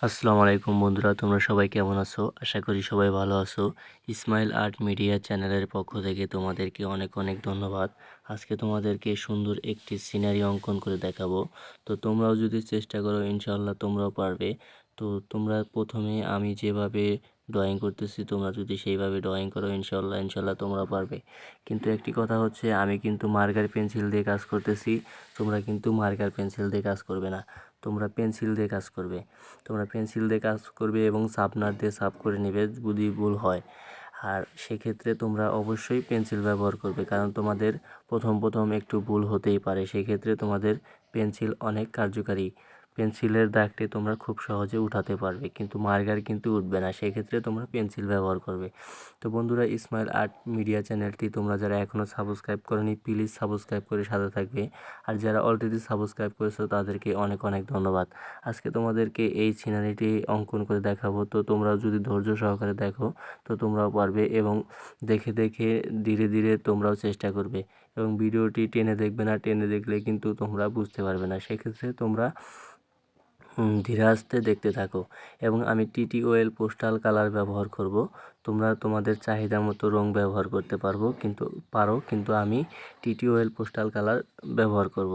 আসসালামু আলাইকুম বন্ধুরা, তোমরা সবাই কেমন আছো? আশা করি সবাই ভালো আছো। ইসমাইল আর্ট মিডিয়া চ্যানেলের পক্ষ থেকে তোমাদেরকে অনেক অনেক ধন্যবাদ। আজকে তোমাদেরকে সুন্দর একটি সিনারি অঙ্কন করে দেখাবো। তো তোমরাও যদি চেষ্টা করো ইনশাআল্লাহ তোমরাও পারবে। তো তোমরা প্রথমে আমি যেভাবে ড্রয়িং করতেছি তোমরা যদি সেইভাবে ড্রয়িং করো ইনশাআল্লাহ তোমরা পারবে। কিন্তু একটি কথা হচ্ছে, আমি কিন্তু মার্কার পেন্সিল দিয়ে কাজ করতেছি, তোমরা কিন্তু মার্কার পেন্সিল দিয়ে কাজ করবে না, তোমরা পেন্সিল দিয়ে কাজ করবে। তোমরা পেন্সিল দিয়ে কাজ করবে এবং শার্পনার দিয়ে শার্প করে নেবে যদি ভুল হয়। আর সেক্ষেত্রে তোমরা অবশ্যই পেন্সিল ব্যবহার করবে, কারণ তোমাদের প্রথম একটু ভুল হতেই পারে। সেক্ষেত্রে তোমাদের পেন্সিল অনেক কার্যকারী। পেন্সিলের দাগটি তোমরা খুব সহজে উঠাতে পারবে, কিন্তু মার্কার কিন্তু উঠবে না। সেক্ষেত্রে তোমরা পেন্সিল ব্যবহার করবে। তো বন্ধুরা, ইসমাইল আর্ট মিডিয়া চ্যানেলটি তোমরা যারা এখনও সাবস্ক্রাইব করোনি প্লিজ সাবস্ক্রাইব করে সাথে থাকবে। আর যারা অলরেডি সাবস্ক্রাইব করেছো তাদেরকে অনেক অনেক ধন্যবাদ। আজকে তোমাদেরকে এই সিনারিটি অঙ্কন করে দেখাবো। তো তোমরাও যদি ধৈর্য সহকারে দেখো তো তোমরাও পারবে, এবং দেখে দেখে ধীরে ধীরে তোমরাও চেষ্টা করবে। এবং ভিডিওটি টেনে দেখবে না, টেনে দেখলে কিন্তু তোমরা বুঝতে পারবে না। সেক্ষেত্রে তোমরা ধীরে আস্তে দেখতে থাকো। এবং আমি টিটি অয়েল পোস্টাল কালার ব্যবহার করব। তোমরা তোমাদের চাহিদা মতো রং ব্যবহার করতে কিন্তু আমি টিটি অয়েল পোস্টাল কালার ব্যবহার করব।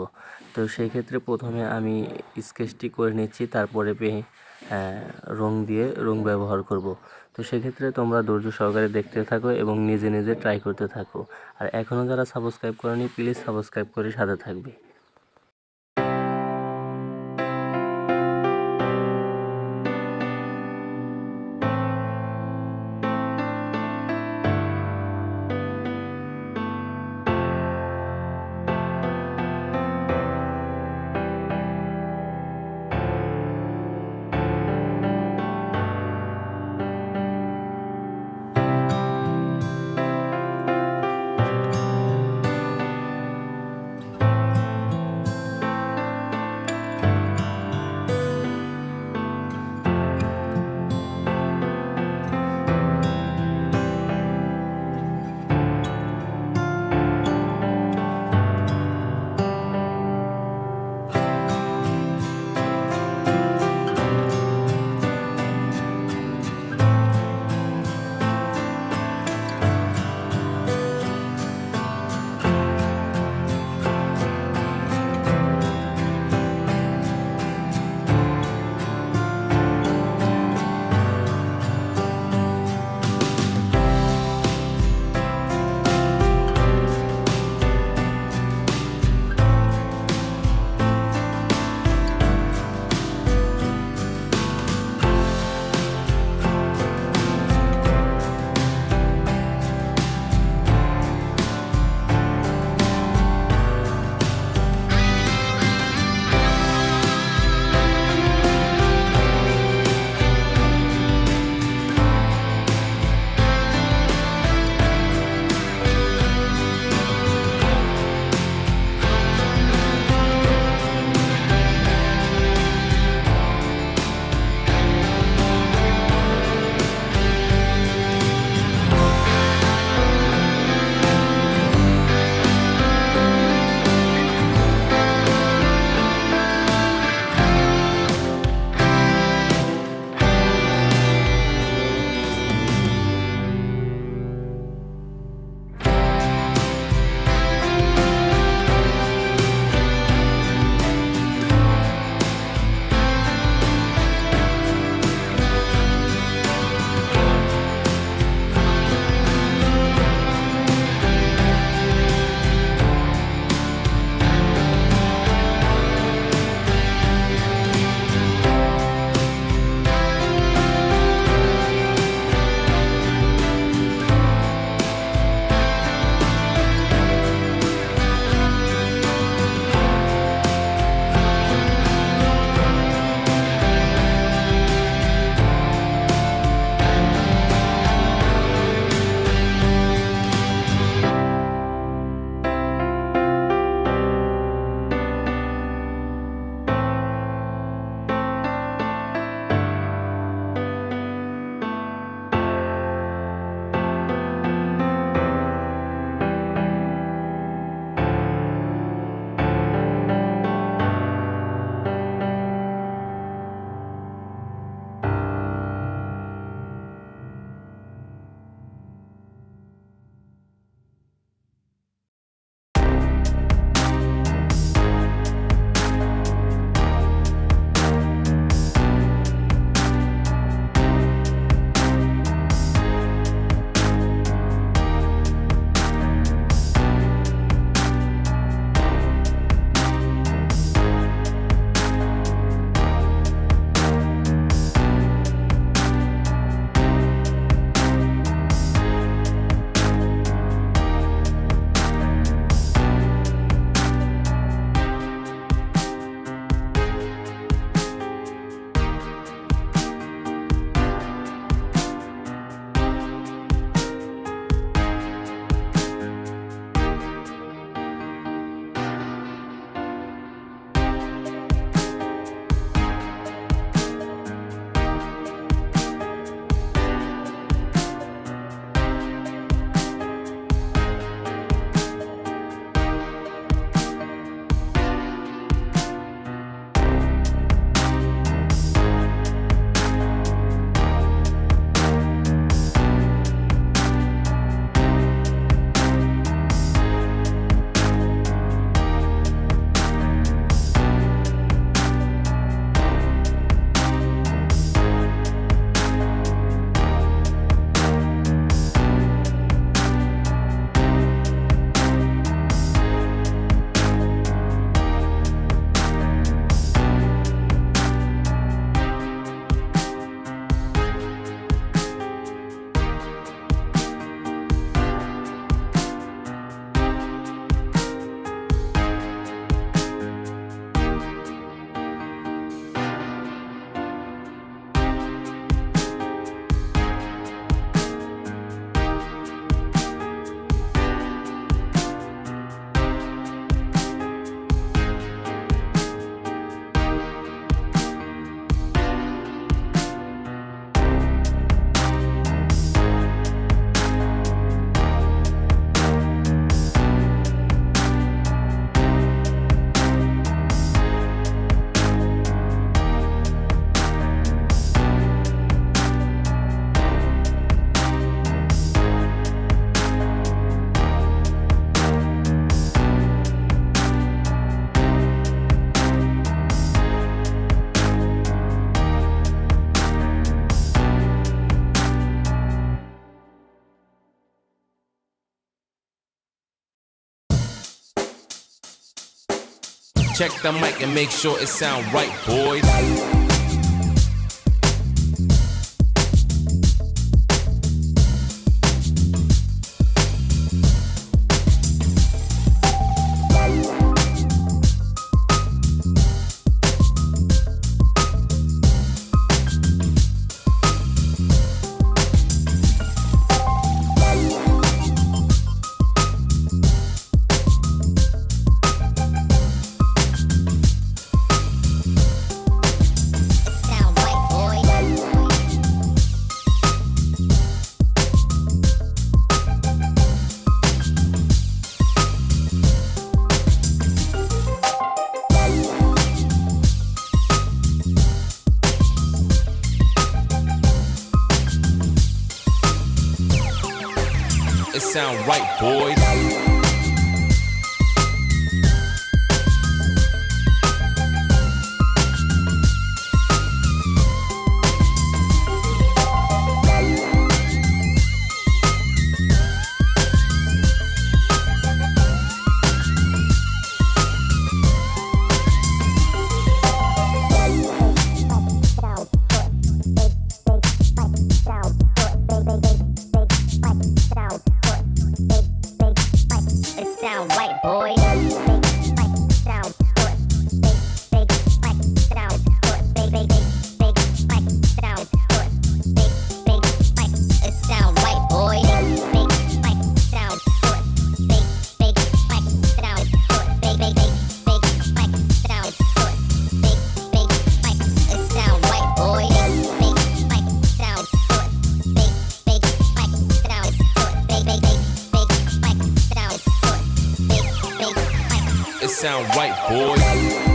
তো সেই ক্ষেত্রে প্রথমে আমি স্কেচটি করে নিচ্ছি, তারপরে রং ব্যবহার করব। তো সেক্ষেত্রে তোমরা ধৈর্য সহকারে দেখতে থাকো এবং নিজে নিজে ট্রাই করতে থাকো। আর এখনও যারা সাবস্ক্রাইব করোনি প্লিজ সাবস্ক্রাইব করে সাথে থাকবে। Check the mic and make sure it sound right, boys. It sound right, boys. It sound right, boys.